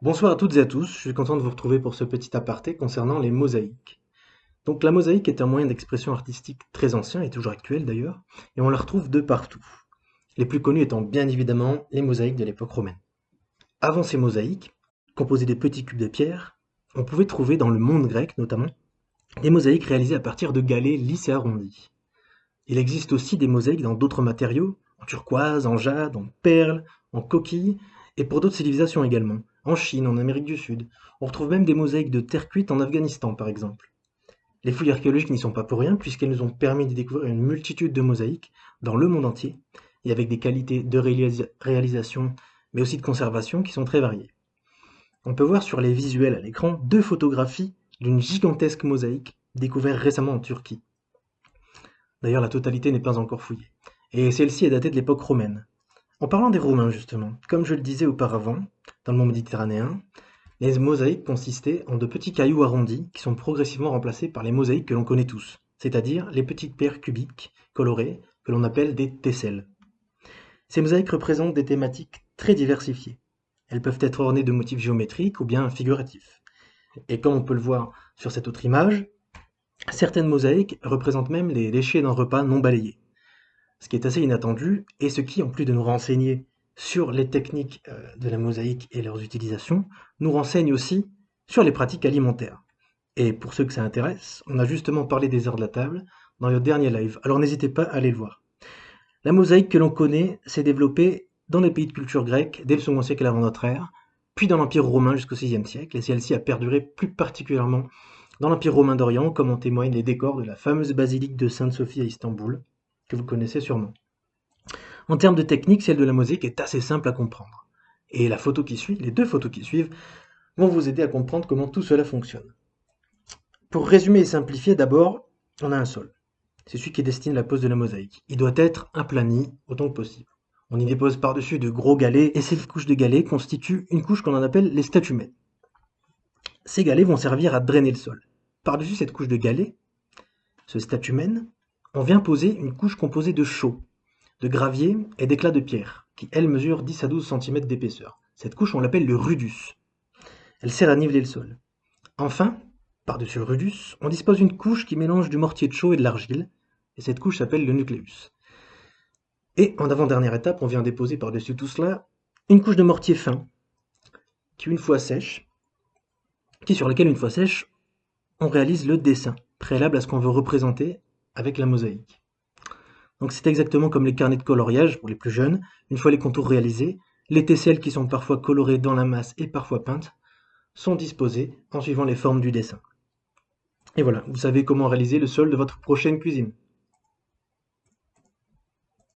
Bonsoir à toutes et à tous, je suis content de vous retrouver pour ce petit aparté concernant les mosaïques. Donc la mosaïque est un moyen d'expression artistique très ancien et toujours actuel d'ailleurs, et on la retrouve de partout. Les plus connus étant bien évidemment les mosaïques de l'époque romaine. Avant ces mosaïques, composées des petits cubes de pierre, on pouvait trouver dans le monde grec notamment des mosaïques réalisées à partir de galets lisses et arrondis. Il existe aussi des mosaïques dans d'autres matériaux, en turquoise, en jade, en perles, en coquilles, et pour d'autres civilisations également, en Chine, en Amérique du Sud. On retrouve même des mosaïques de terre cuite en Afghanistan, par exemple. Les fouilles archéologiques n'y sont pas pour rien, puisqu'elles nous ont permis de découvrir une multitude de mosaïques dans le monde entier, et avec des qualités de réalisation, mais aussi de conservation qui sont très variées. On peut voir sur les visuels à l'écran deux photographies d'une gigantesque mosaïque découverte récemment en Turquie. D'ailleurs, la totalité n'est pas encore fouillée. Et celle-ci est datée de l'époque romaine. En parlant des Romains, justement, comme je le disais auparavant, dans le monde méditerranéen, les mosaïques consistaient en de petits cailloux arrondis qui sont progressivement remplacés par les mosaïques que l'on connaît tous, c'est-à-dire les petites pierres cubiques colorées que l'on appelle des tesselles. Ces mosaïques représentent des thématiques très diversifiées. Elles peuvent être ornées de motifs géométriques ou bien figuratifs. Et comme on peut le voir sur cette autre image, certaines mosaïques représentent même les déchets d'un repas non balayé. Ce qui est assez inattendu et ce qui, en plus de nous renseigner sur les techniques de la mosaïque et leurs utilisations, nous renseigne aussi sur les pratiques alimentaires. Et pour ceux que ça intéresse, on a justement parlé des heures de la table dans le dernier live, alors n'hésitez pas à aller le voir. La mosaïque que l'on connaît s'est développée dans les pays de culture grecque dès le second siècle avant notre ère, puis dans l'Empire romain jusqu'au VIe siècle, et celle-ci a perduré plus particulièrement dans l'Empire romain d'Orient, comme en témoignent les décors de la fameuse basilique de Sainte-Sophie à Istanbul, que vous connaissez sûrement. En termes de technique, celle de la mosaïque est assez simple à comprendre. Et la photo qui suit, les deux photos qui suivent, vont vous aider à comprendre comment tout cela fonctionne. Pour résumer et simplifier, d'abord, on a un sol. C'est celui qui destine la pose de la mosaïque. Il doit être aplani autant que possible. On y dépose par-dessus de gros galets, et ces couches de galets constituent une couche qu'on en appelle les statumènes. Ces galets vont servir à drainer le sol. Par-dessus cette couche de galets, ce statumène, on vient poser une couche composée de chaux, de gravier et d'éclats de pierre, qui elle mesure 10 à 12 cm d'épaisseur. Cette couche, on l'appelle le rudus. Elle sert à niveler le sol. Enfin, par-dessus le rudus, on dispose d'une couche qui mélange du mortier de chaux et de l'argile, et cette couche s'appelle le nucléus. Et en avant-dernière étape, on vient déposer par-dessus tout cela une couche de mortier fin, qui une fois sèche, sur laquelle une fois sèche, on réalise le dessin, préalable à ce qu'on veut représenter avec la mosaïque. Donc c'est exactement comme les carnets de coloriage pour les plus jeunes. Une fois les contours réalisés, les tesselles qui sont parfois colorées dans la masse et parfois peintes sont disposées en suivant les formes du dessin. Et voilà, vous savez comment réaliser le sol de votre prochaine cuisine.